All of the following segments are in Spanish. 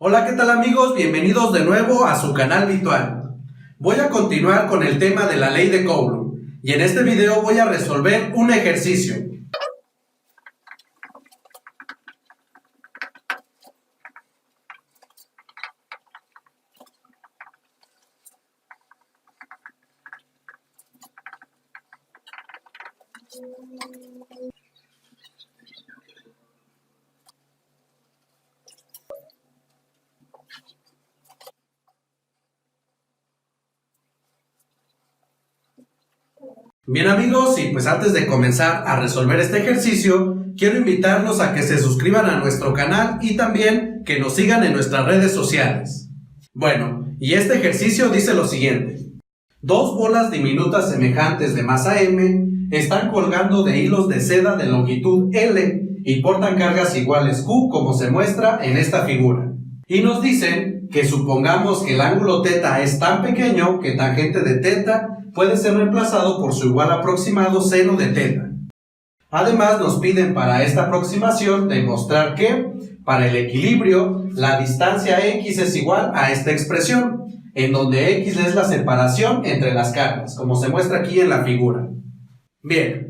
Hola, ¿qué tal amigos? Bienvenidos de nuevo a su canal virtual. Voy a continuar con el tema de la ley de Coulomb y en este video voy a resolver un ejercicio. Bien amigos, y pues antes de comenzar a resolver este ejercicio, quiero invitarlos a que se suscriban a nuestro canal y también que nos sigan en nuestras redes sociales. Bueno, y este ejercicio dice lo siguiente. Dos bolas diminutas semejantes de masa M están colgando de hilos de seda de longitud L y portan cargas iguales Q como se muestra en esta figura. Y nos dicen que supongamos que el ángulo θ es tan pequeño que tangente de θ puede ser reemplazado por su igual aproximado seno de θ. Además nos piden para esta aproximación demostrar que para el equilibrio la distancia x es igual a esta expresión, en donde x es la separación entre las cargas, como se muestra aquí en la figura. Bien,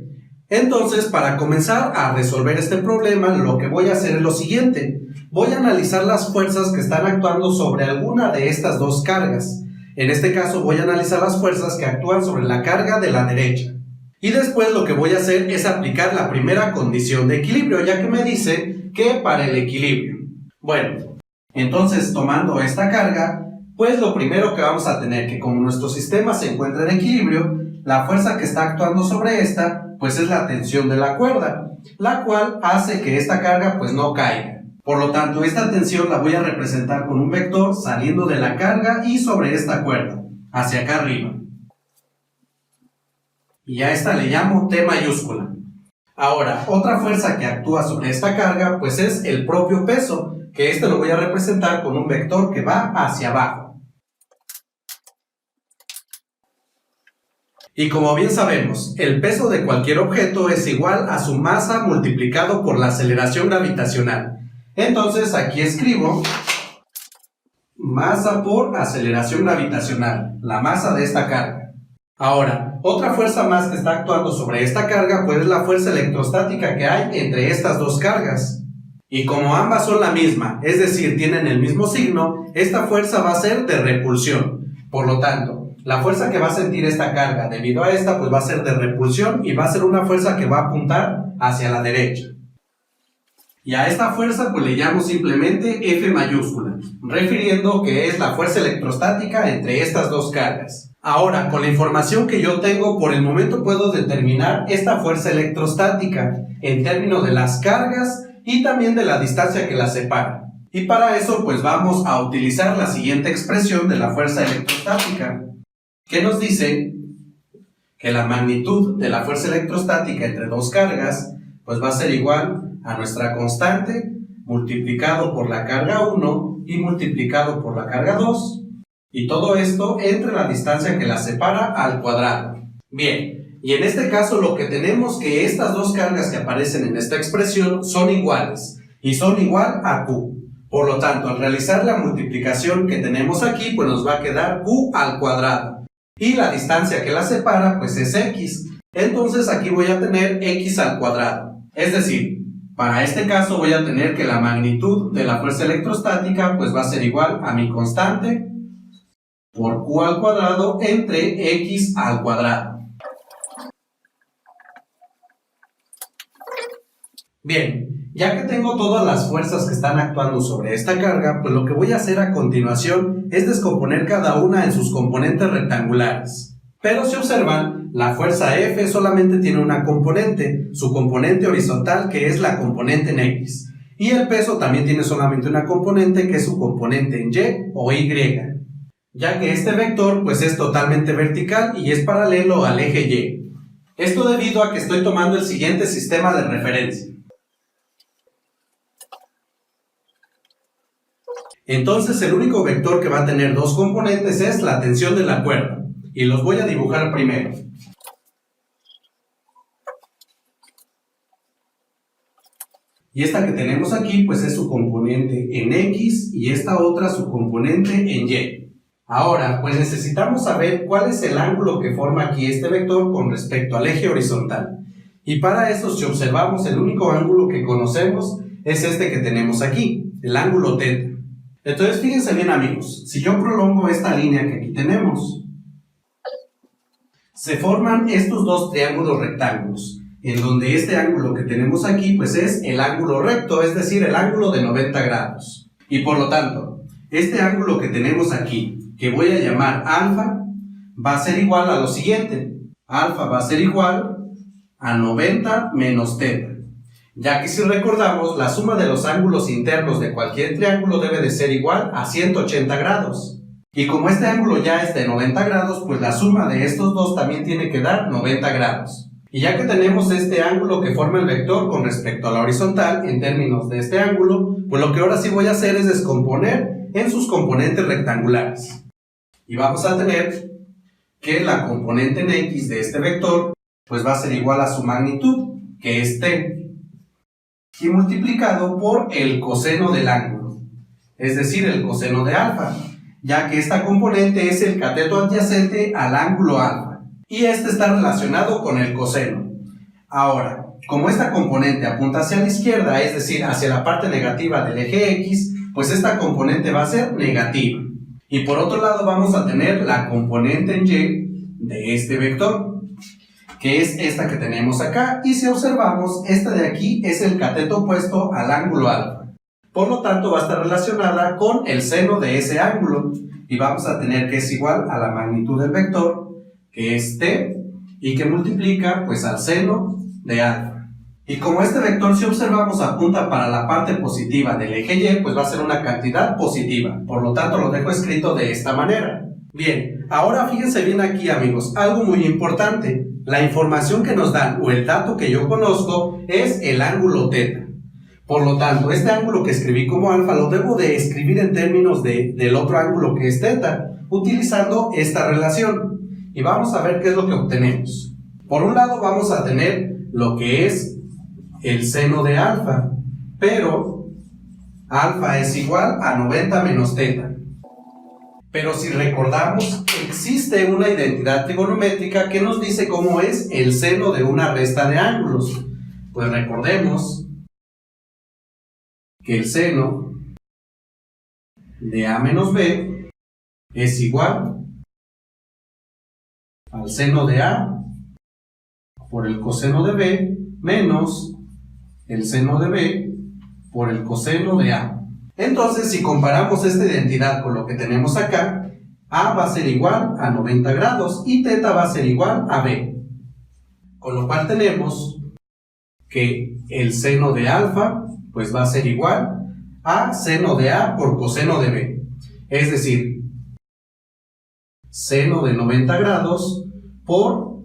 entonces para comenzar a resolver este problema lo que voy a hacer es lo siguiente. Voy a analizar las fuerzas que están actuando sobre alguna de estas dos cargas. En este caso voy a analizar las fuerzas que actúan sobre la carga de la derecha. Y después lo que voy a hacer es aplicar la primera condición de equilibrio, ya que me dice que para el equilibrio. Bueno, entonces tomando esta carga, pues lo primero que vamos a tener que como nuestro sistema se encuentra en equilibrio, la fuerza que está actuando sobre esta, pues es la tensión de la cuerda, la cual hace que esta carga pues no caiga. Por lo tanto, esta tensión la voy a representar con un vector saliendo de la carga y sobre esta cuerda, hacia acá arriba. Y a esta le llamo T mayúscula. Ahora, otra fuerza que actúa sobre esta carga, pues es el propio peso, que este lo voy a representar con un vector que va hacia abajo. Y como bien sabemos, el peso de cualquier objeto es igual a su masa multiplicado por la aceleración gravitacional. Entonces aquí escribo masa por aceleración gravitacional, la masa de esta carga. Ahora, otra fuerza más que está actuando sobre esta carga pues es la fuerza electrostática que hay entre estas dos cargas. Y como ambas son la misma, es decir, tienen el mismo signo, esta fuerza va a ser de repulsión. Por lo tanto, la fuerza que va a sentir esta carga debido a esta pues va a ser de repulsión y va a ser una fuerza que va a apuntar hacia la derecha. Y a esta fuerza pues le llamo simplemente F mayúscula, refiriendo que es la fuerza electrostática entre estas dos cargas. Ahora, con la información que yo tengo, por el momento puedo determinar esta fuerza electrostática en términos de las cargas y también de la distancia que las separa. Y para eso pues vamos a utilizar la siguiente expresión de la fuerza electrostática, que nos dice que la magnitud de la fuerza electrostática entre dos cargas pues va a ser igual a nuestra constante multiplicado por la carga 1 y multiplicado por la carga 2 y todo esto entre la distancia que las separa al cuadrado. Bien, y en este caso lo que tenemos que estas dos cargas que aparecen en esta expresión son iguales y son igual a Q. Por lo tanto, al realizar la multiplicación que tenemos aquí pues nos va a quedar Q al cuadrado y la distancia que las separa pues es X. Entonces aquí voy a tener X al cuadrado, es decir, para este caso voy a tener que la magnitud de la fuerza electrostática pues va a ser igual a mi constante por Q al cuadrado entre X al cuadrado. Bien, ya que tengo todas las fuerzas que están actuando sobre esta carga, pues lo que voy a hacer a continuación es descomponer cada una en sus componentes rectangulares. Pero si observan, la fuerza F solamente tiene una componente, su componente horizontal que es la componente en X. Y el peso también tiene solamente una componente que es su componente en Y o Y. Ya que este vector pues es totalmente vertical y es paralelo al eje Y. Esto debido a que estoy tomando el siguiente sistema de referencia. Entonces el único vector que va a tener dos componentes es la tensión de la cuerda. Y los voy a dibujar primero. Y esta que tenemos aquí pues es su componente en X y esta otra su componente en Y. Ahora pues necesitamos saber cuál es el ángulo que forma aquí este vector con respecto al eje horizontal. Y para eso, si observamos, el único ángulo que conocemos es este que tenemos aquí, el ángulo θ. Entonces fíjense bien amigos, si yo prolongo esta línea que aquí tenemos, se forman estos dos triángulos rectángulos, en donde este ángulo que tenemos aquí pues es el ángulo recto, es decir, el ángulo de 90 grados. Y por lo tanto, este ángulo que tenemos aquí, que voy a llamar alfa, va a ser igual a lo siguiente. Alfa va a ser igual a 90 menos θ. Ya que si recordamos, la suma de los ángulos internos de cualquier triángulo debe de ser igual a 180 grados. Y como este ángulo ya es de 90 grados, pues la suma de estos dos también tiene que dar 90 grados. Y ya que tenemos este ángulo que forma el vector con respecto a la horizontal en términos de este ángulo, pues lo que ahora sí voy a hacer es descomponer en sus componentes rectangulares. Y vamos a tener que la componente en X de este vector pues va a ser igual a su magnitud, que es t, y multiplicado por el coseno del ángulo, es decir, el coseno de alfa, ya que esta componente es el cateto adyacente al ángulo alfa, y este está relacionado con el coseno. Ahora, como esta componente apunta hacia la izquierda, es decir, hacia la parte negativa del eje X, pues esta componente va a ser negativa. Y por otro lado vamos a tener la componente en Y de este vector, que es esta que tenemos acá, y si observamos, esta de aquí es el cateto opuesto al ángulo alfa. Por lo tanto, va a estar relacionada con el seno de ese ángulo, y vamos a tener que es igual a la magnitud del vector, que es t, y que multiplica pues al seno de alfa. Y como este vector, si observamos, apunta para la parte positiva del eje Y, pues va a ser una cantidad positiva, por lo tanto lo dejo escrito de esta manera. Bien, ahora fíjense bien aquí amigos, algo muy importante. La información que nos dan, o el dato que yo conozco, es el ángulo θ. Por lo tanto, este ángulo que escribí como alfa lo debo de escribir en términos del otro ángulo que es θ, utilizando esta relación. Y vamos a ver qué es lo que obtenemos. Por un lado vamos a tener lo que es el seno de alfa, pero alfa es igual a 90 menos θ. Pero si recordamos, existe una identidad trigonométrica que nos dice cómo es el seno de una resta de ángulos. Pues recordemos que el seno de A menos B es igual al seno de A por el coseno de B menos el seno de B por el coseno de A. Entonces, si comparamos esta identidad con lo que tenemos acá, A va a ser igual a 90 grados y θ va a ser igual a B. Con lo cual tenemos que el seno de alfa pues va a ser igual a seno de A por coseno de B. Es decir, seno de 90 grados por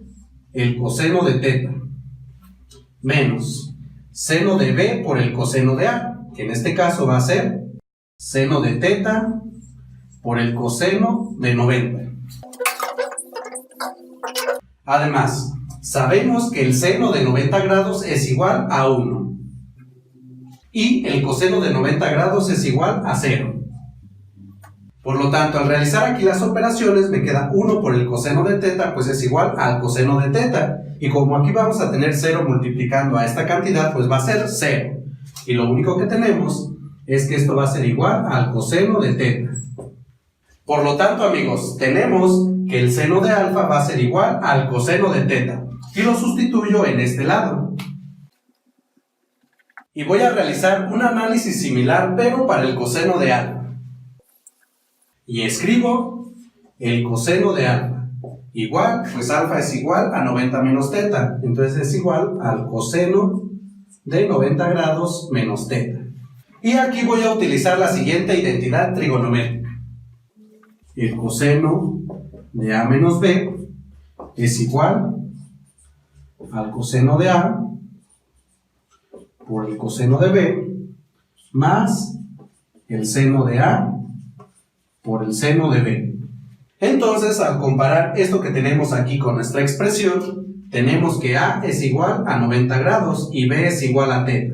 el coseno de θ menos seno de B por el coseno de A, que en este caso va a ser seno de θ por el coseno de 90. Además, sabemos que el seno de 90 grados es igual a 1 y el coseno de 90 grados es igual a 0. Por lo tanto, al realizar aquí las operaciones me queda 1 por el coseno de θ, pues es igual al coseno de θ. Y como aquí vamos a tener 0 multiplicando a esta cantidad, pues va a ser 0. Y lo único que tenemos es que esto va a ser igual al coseno de θ. Por lo tanto, amigos, tenemos que el seno de alfa va a ser igual al coseno de θ. Y lo sustituyo en este lado. Y voy a realizar un análisis similar, pero para el coseno de alfa. Y escribo el coseno de alfa. Igual, pues alfa es igual a 90 menos θ. Entonces es igual al coseno de 90 grados menos θ. Y aquí voy a utilizar la siguiente identidad trigonométrica. El coseno de A menos B es igual al coseno de A por el coseno de B más el seno de A por el seno de B. Entonces, al comparar esto que tenemos aquí con nuestra expresión, tenemos que A es igual a 90 grados y B es igual a θ.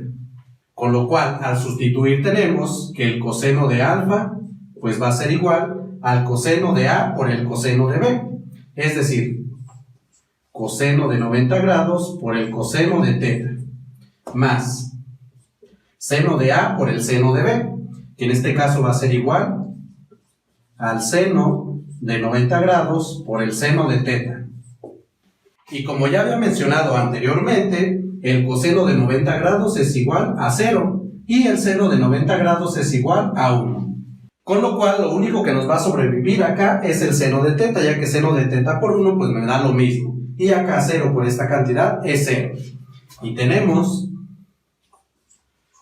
Con lo cual, al sustituir tenemos que el coseno de alfa pues va a ser igual al coseno de A por el coseno de B. Es decir, coseno de 90 grados por el coseno de teta, más seno de A por el seno de B, que en este caso va a ser igual al seno de 90 grados por el seno de teta. Y como ya había mencionado anteriormente, el coseno de 90 grados es igual a 0 y el seno de 90 grados es igual a 1. Con lo cual, lo único que nos va a sobrevivir acá es el seno de teta, ya que seno de teta por 1 pues me da lo mismo. Y acá 0 por esta cantidad es 0. Y tenemos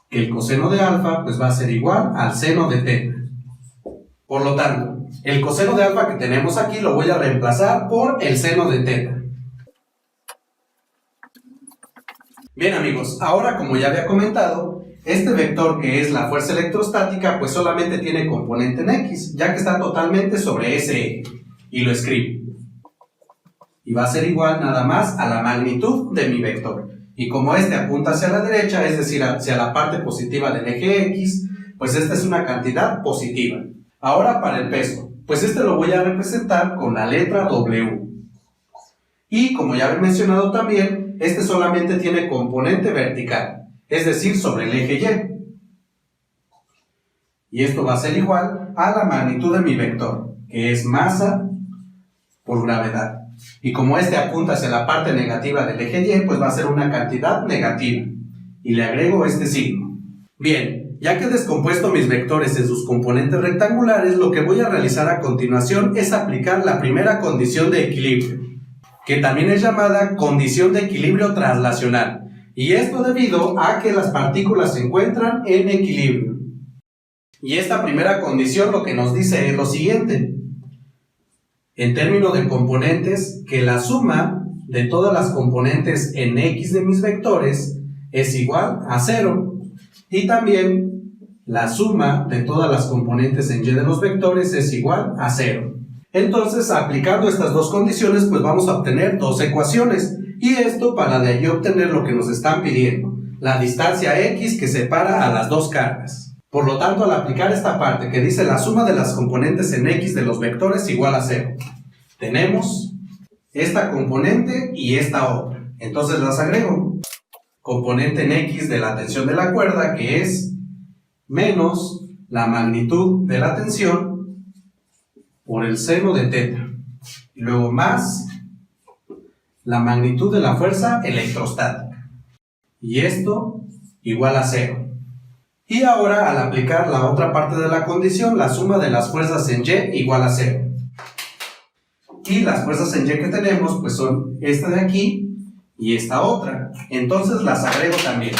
que el coseno de alfa pues va a ser igual al seno de teta. Por lo tanto, el coseno de alfa que tenemos aquí lo voy a reemplazar por el seno de teta. Bien amigos, ahora como ya había comentado, este vector que es la fuerza electrostática pues solamente tiene componente en X, ya que está totalmente sobre ese eje. Y lo escribo. Y va a ser igual nada más a la magnitud de mi vector. Y como este apunta hacia la derecha, es decir, hacia la parte positiva del eje X, pues esta es una cantidad positiva. Ahora para el peso, pues este lo voy a representar con la letra W. Y como ya he mencionado también, este solamente tiene componente vertical, es decir, sobre el eje Y. Y esto va a ser igual a la magnitud de mi vector, que es masa por gravedad. Y como este apunta hacia la parte negativa del eje Y, pues va a ser una cantidad negativa. Y le agrego este signo. Bien, ya que he descompuesto mis vectores en sus componentes rectangulares, lo que voy a realizar a continuación es aplicar la primera condición de equilibrio, que también es llamada condición de equilibrio traslacional. Y esto debido a que las partículas se encuentran en equilibrio. Y esta primera condición lo que nos dice es lo siguiente. En términos de componentes, que la suma de todas las componentes en X de mis vectores es igual a 0. Y también la suma de todas las componentes en Y de los vectores es igual a 0. Entonces, aplicando estas dos condiciones, pues vamos a obtener dos ecuaciones. Y esto para de allí obtener lo que nos están pidiendo, la distancia X que separa a las dos cargas. Por lo tanto, al aplicar esta parte que dice la suma de las componentes en X de los vectores igual a 0, tenemos esta componente y esta otra. Entonces las agrego. Componente en X de la tensión de la cuerda, que es menos la magnitud de la tensión por el seno de teta. Y luego más la magnitud de la fuerza electrostática. Y esto igual a 0. Y ahora, al aplicar la otra parte de la condición, la suma de las fuerzas en Y igual a 0. Y las fuerzas en Y que tenemos, pues son esta de aquí y esta otra. Entonces las agrego también.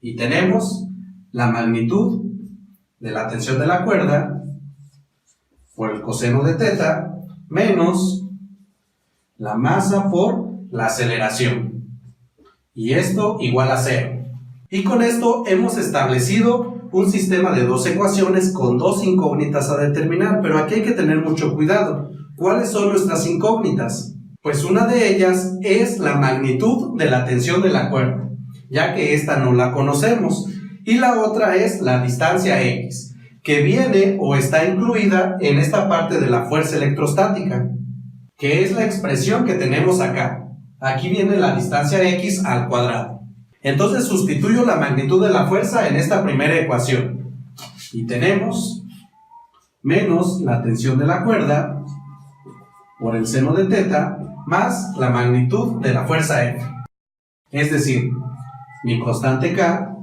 Y tenemos la magnitud de la tensión de la cuerda por el coseno de teta menos la masa por la aceleración. Y esto igual a 0. Y con esto hemos establecido un sistema de dos ecuaciones con dos incógnitas a determinar, pero aquí hay que tener mucho cuidado. ¿Cuáles son nuestras incógnitas? Pues una de ellas es la magnitud de la tensión de la cuerda, ya que esta no la conocemos. Y la otra es la distancia X, que viene o está incluida en esta parte de la fuerza electrostática, que es la expresión que tenemos acá. Aquí viene la distancia X al cuadrado. Entonces sustituyo la magnitud de la fuerza en esta primera ecuación. Y tenemos menos la tensión de la cuerda por el seno de teta más la magnitud de la fuerza F. Es decir, mi constante K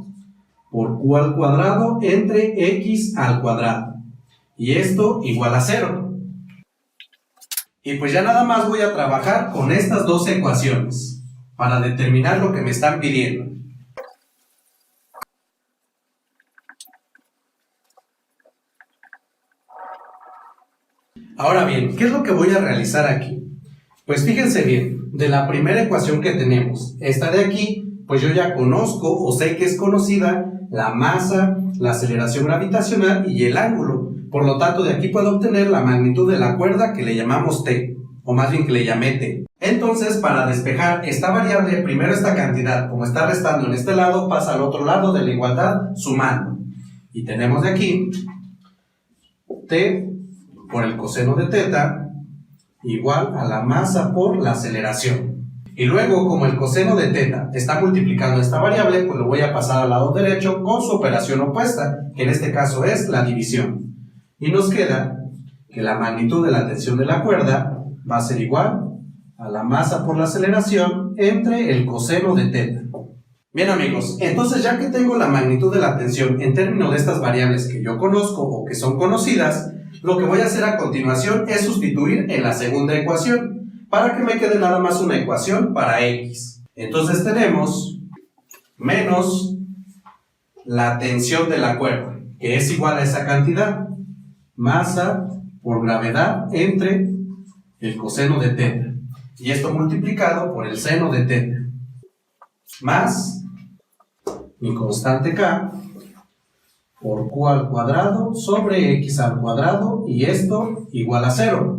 por Q al cuadrado entre X al cuadrado. Y esto igual a 0. Y pues ya nada más voy a trabajar con estas dos ecuaciones para determinar lo que me están pidiendo. Ahora bien, ¿qué es lo que voy a realizar aquí? Pues fíjense bien, de la primera ecuación que tenemos, esta de aquí, pues yo ya conozco o sé que es conocida la masa, la aceleración gravitacional y el ángulo. Por lo tanto, de aquí puedo obtener la magnitud de la cuerda que le llamamos T, o más bien que le llamé T. Entonces, para despejar esta variable, primero esta cantidad, como está restando en este lado, pasa al otro lado de la igualdad sumando. Y tenemos de aquí t por el coseno de teta igual a la masa por la aceleración. Y luego, como el coseno de teta está multiplicando esta variable, pues lo voy a pasar al lado derecho con su operación opuesta, que en este caso es la división. Y nos queda que la magnitud de la tensión de la cuerda va a ser igual a la masa por la aceleración entre el coseno de teta. Bien amigos, entonces ya que tengo la magnitud de la tensión en términos de estas variables que yo conozco o que son conocidas, lo que voy a hacer a continuación es sustituir en la segunda ecuación, para que me quede nada más una ecuación para X. Entonces tenemos menos la tensión de la cuerda, que es igual a esa cantidad, masa por gravedad entre el coseno de teta, y esto multiplicado por el seno de teta, más mi constante K por Q al cuadrado sobre X al cuadrado, y esto igual a 0.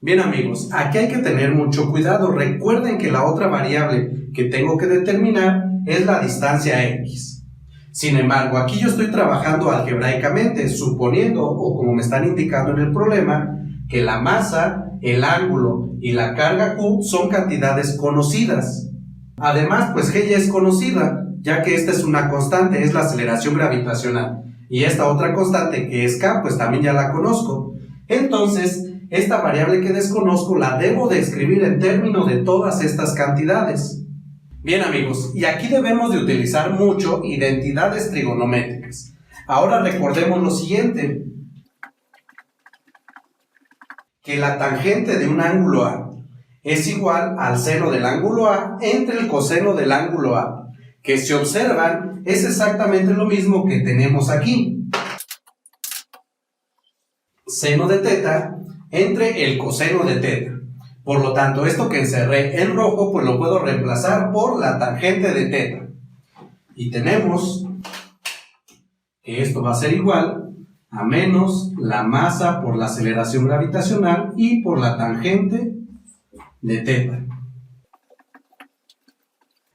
Bien amigos, aquí hay que tener mucho cuidado. Recuerden que la otra variable que tengo que determinar es la distancia X. Sin embargo, aquí yo estoy trabajando algebraicamente, suponiendo, o como me están indicando en el problema, que la masa, el ángulo y la carga Q son cantidades conocidas. Además, pues G ya es conocida, ya que esta es una constante, es la aceleración gravitacional. Y esta otra constante que es K, pues también ya la conozco. Entonces, esta variable que desconozco la debo de escribir en términos de todas estas cantidades. Bien amigos, y aquí debemos de utilizar mucho identidades trigonométricas. Ahora recordemos lo siguiente, que la tangente de un ángulo A es igual al seno del ángulo A entre el coseno del ángulo A, que si observan es exactamente lo mismo que tenemos aquí. Seno de teta entre el coseno de teta. Por lo tanto, esto que encerré en rojo, pues lo puedo reemplazar por la tangente de teta. Y tenemos que esto va a ser igual a menos la masa por la aceleración gravitacional y por la tangente de teta.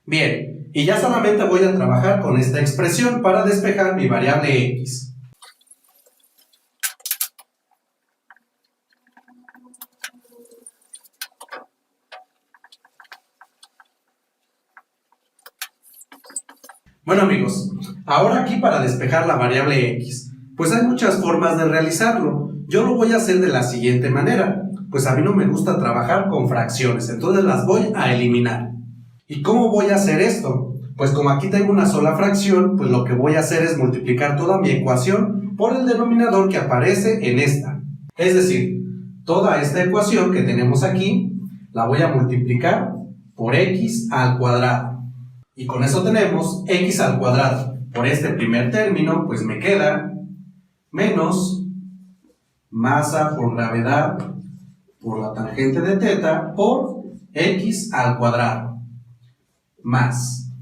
Bien, y ya solamente voy a trabajar con esta expresión para despejar mi variable X. Bueno amigos, ahora aquí para despejar la variable X, pues hay muchas formas de realizarlo. Yo lo voy a hacer de la siguiente manera, pues a mí no me gusta trabajar con fracciones, entonces las voy a eliminar. ¿Y cómo voy a hacer esto? Pues como aquí tengo una sola fracción, pues lo que voy a hacer es multiplicar toda mi ecuación por el denominador que aparece en esta. Es decir, toda esta ecuación que tenemos aquí, la voy a multiplicar por X al cuadrado. Y con eso tenemos X al cuadrado. Por este primer término, pues me queda menos masa por gravedad por la tangente de teta por X al cuadrado. Más.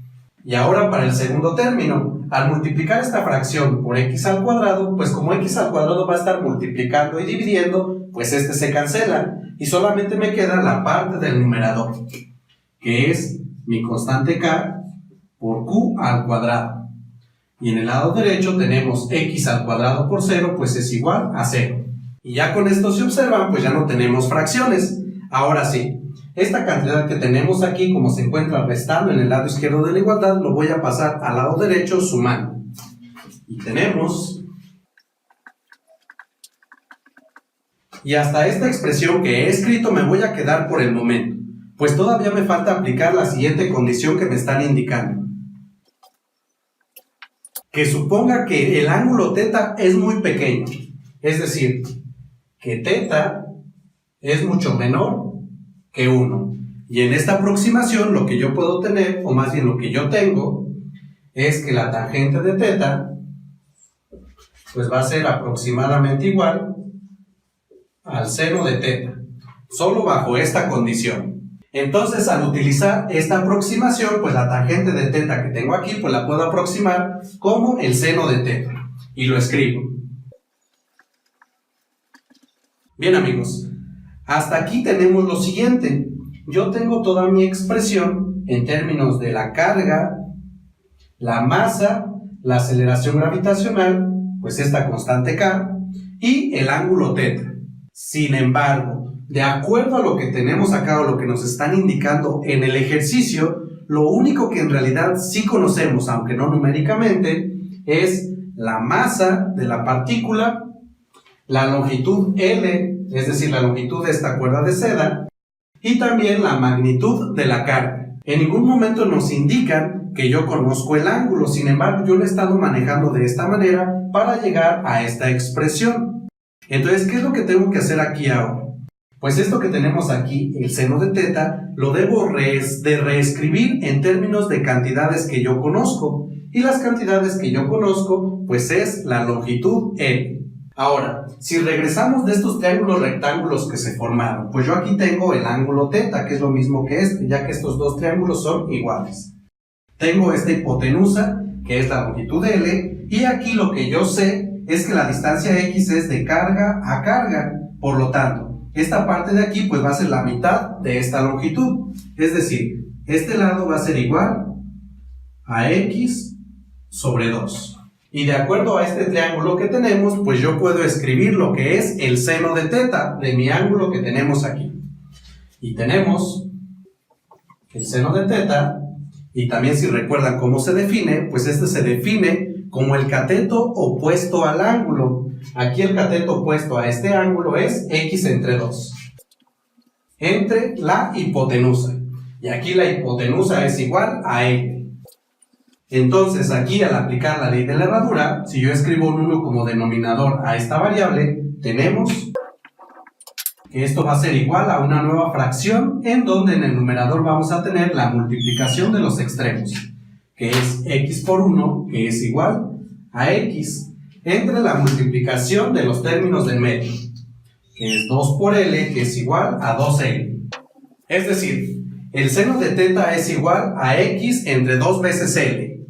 Y ahora para el segundo término, al multiplicar esta fracción por X al cuadrado, pues como X al cuadrado va a estar multiplicando y dividiendo, pues este se cancela. Y solamente me queda la parte del numerador, que es mi constante K por Q al cuadrado. Y en el lado derecho tenemos X al cuadrado por 0, pues es igual a 0. Y ya con esto se observan, pues ya no tenemos fracciones. Ahora sí, esta cantidad que tenemos aquí, como se encuentra restando en el lado izquierdo de la igualdad, lo voy a pasar al lado derecho sumando. Y tenemos... Y hasta esta expresión que he escrito me voy a quedar por el momento, pues todavía me falta aplicar la siguiente condición que me están indicando. Que suponga que el ángulo teta es muy pequeño, es decir, que teta es mucho menor que 1. Y en esta aproximación lo que yo puedo tener, o más bien lo que yo tengo, es que la tangente de teta pues va a ser aproximadamente igual al seno de teta, solo bajo esta condición. Entonces, al utilizar esta aproximación, pues la tangente de teta que tengo aquí, pues la puedo aproximar como el seno de teta. Y lo escribo. Bien amigos, hasta aquí tenemos lo siguiente. yo tengo toda mi expresión en términos de la carga, la masa, la aceleración gravitacional, pues esta constante K, y el ángulo θ. Sin embargo, de acuerdo a lo que tenemos acá o lo que nos están indicando en el ejercicio, lo único que en realidad sí conocemos, aunque no numéricamente, es la masa de la partícula, la longitud L, es decir, la longitud de esta cuerda de seda, y también la magnitud de la carga. En ningún momento nos indican que yo conozco el ángulo, sin embargo, yo lo he estado manejando de esta manera para llegar a esta expresión. Entonces, ¿qué es lo que tengo que hacer aquí ahora? Pues esto que tenemos aquí, el seno de θ, lo debo reescribir en términos de cantidades que yo conozco. Y las cantidades que yo conozco, pues es la longitud L. Ahora, si regresamos de estos triángulos rectángulos que se formaron, pues yo aquí tengo el ángulo θ, que es lo mismo que este, ya que estos dos triángulos son iguales. Tengo esta hipotenusa, que es la longitud L, y aquí lo que yo sé es que la distancia X es de carga a carga. Por lo tanto, esta parte de aquí pues va a ser la mitad de esta longitud. Es decir, este lado va a ser igual a X sobre 2. Y de acuerdo a este triángulo que tenemos, pues yo puedo escribir lo que es el seno de θ de mi ángulo que tenemos aquí. Y tenemos el seno de θ, y también si recuerdan cómo se define, pues este se define como el cateto opuesto al ángulo. Aquí el cateto opuesto a este ángulo es X entre 2. Entre la hipotenusa. Y aquí la hipotenusa es igual a L. Entonces aquí al aplicar la ley de la herradura, si yo escribo un 1 como denominador a esta variable, tenemos que esto va a ser igual a una nueva fracción en donde en el numerador vamos a tener la multiplicación de los extremos, que es X por 1, que es igual a X, entre la multiplicación de los términos del medio, que es 2 por L, que es igual a 2L. Es decir, el seno de θ es igual a X entre 2 veces L.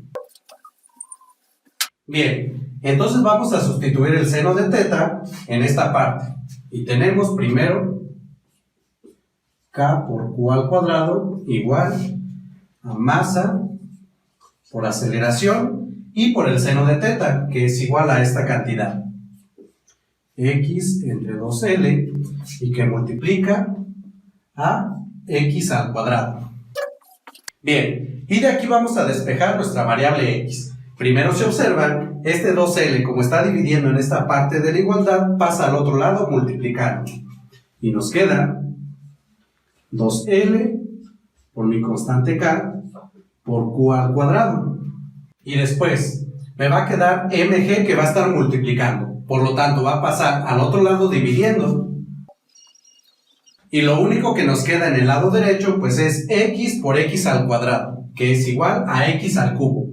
Bien, entonces vamos a sustituir el seno de θ en esta parte. Y tenemos primero K por Q al cuadrado igual a masa por aceleración y por el seno de θ, que es igual a esta cantidad. X entre 2L y que multiplica a X al cuadrado. Bien, y de aquí vamos a despejar nuestra variable X. Primero, si observan, este 2L, como está dividiendo en esta parte de la igualdad, pasa al otro lado multiplicando. Y nos queda 2L por mi constante K por Q al cuadrado. Y después, me va a quedar mg que va a estar multiplicando. Por lo tanto, va a pasar al otro lado dividiendo. Y lo único que nos queda en el lado derecho, pues es x por x al cuadrado, que es igual a x al cubo.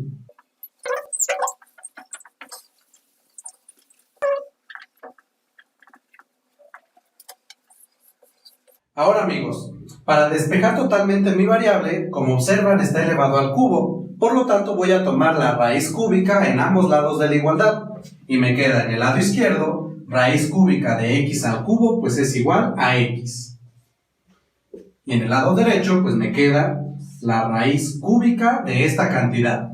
Ahora amigos, para despejar totalmente mi variable, como observan está elevado al cubo, por lo tanto voy a tomar la raíz cúbica en ambos lados de la igualdad, y me queda en el lado izquierdo, raíz cúbica de x al cubo, pues es igual a x. Y en el lado derecho, pues me queda la raíz cúbica de esta cantidad.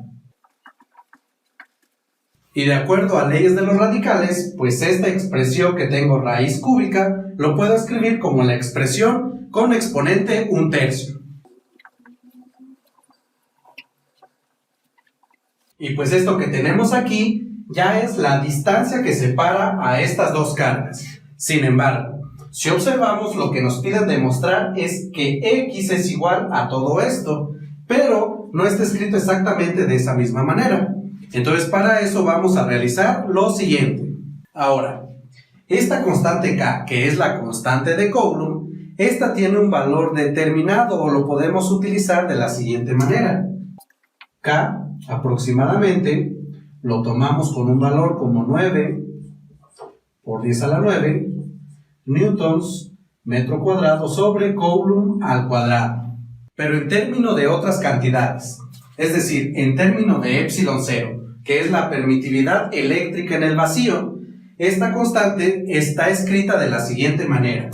Y de acuerdo a leyes de los radicales, pues esta expresión que tengo raíz cúbica, lo puedo escribir como la expresión con exponente 1/3. Y pues esto que tenemos aquí ya es la distancia que separa a estas dos cargas. Sin embargo, si observamos, lo que nos piden demostrar es que X es igual a todo esto, pero no está escrito exactamente de esa misma manera. Entonces, para eso vamos a realizar lo siguiente. Ahora, esta constante K, que es la constante de Coulomb, esta tiene un valor determinado o lo podemos utilizar de la siguiente manera. K, aproximadamente, lo tomamos con un valor como 9 por 10 a la 9 newtons metro cuadrado sobre Coulomb al cuadrado. Pero en términos de otras cantidades, es decir, en términos de epsilon 0, que es la permitividad eléctrica en el vacío, esta constante está escrita de la siguiente manera.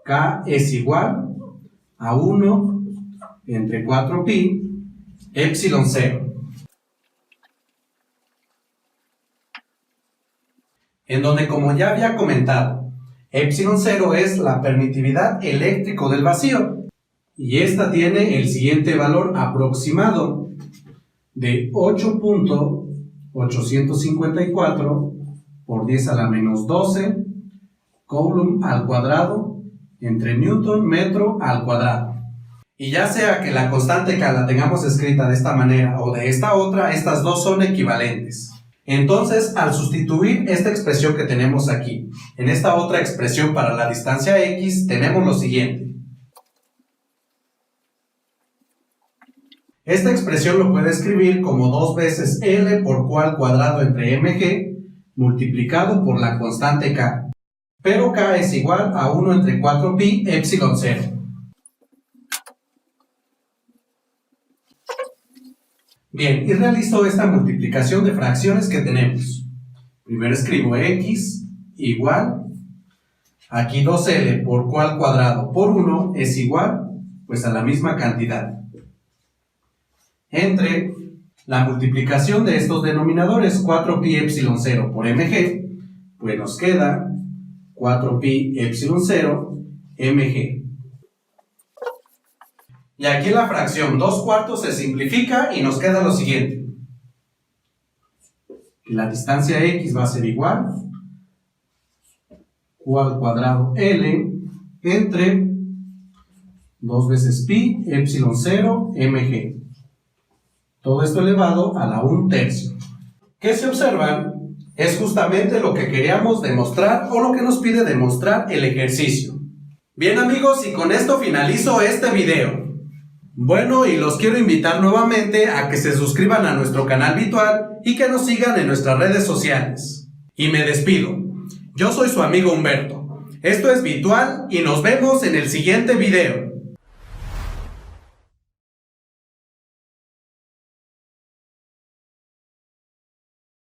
K es igual a 1 entre 4pi epsilon 0. En donde, como ya había comentado, epsilon 0 es la permitividad eléctrico del vacío, y esta tiene el siguiente valor aproximado de 8.854 por 10 a la menos 12 Coulomb al cuadrado entre Newton metro al cuadrado. Y ya sea que la constante K la tengamos escrita de esta manera o de esta otra, estas dos son equivalentes. Entonces, al sustituir esta expresión que tenemos aquí en esta otra expresión para la distancia x, tenemos lo siguiente. Esta expresión lo puede escribir como 2 veces L por Q al cuadrado entre mg multiplicado por la constante K. Pero K es igual a 1 entre 4pi epsilon 0. Bien, y realizo esta multiplicación de fracciones que tenemos. Primero escribo x igual, aquí 2L por Q al cuadrado por 1 es igual, pues a la misma cantidad. Entre la multiplicación de estos denominadores, 4pi epsilon 0 por mg, pues nos queda 4pi epsilon 0 mg. Y aquí la fracción 2/4 se simplifica y nos queda lo siguiente. La distancia x va a ser igual Q al cuadrado L entre 2 veces pi epsilon 0 mg. Todo esto elevado a la 1/3. ¿Qué se observan? Es justamente lo que queríamos demostrar o lo que nos pide demostrar el ejercicio. Bien amigos, y con esto finalizo este video. Bueno, y los quiero invitar nuevamente a que se suscriban a nuestro canal virtual y que nos sigan en nuestras redes sociales. Y me despido. Yo soy su amigo Humberto. Esto es Virtual y nos vemos en el siguiente video.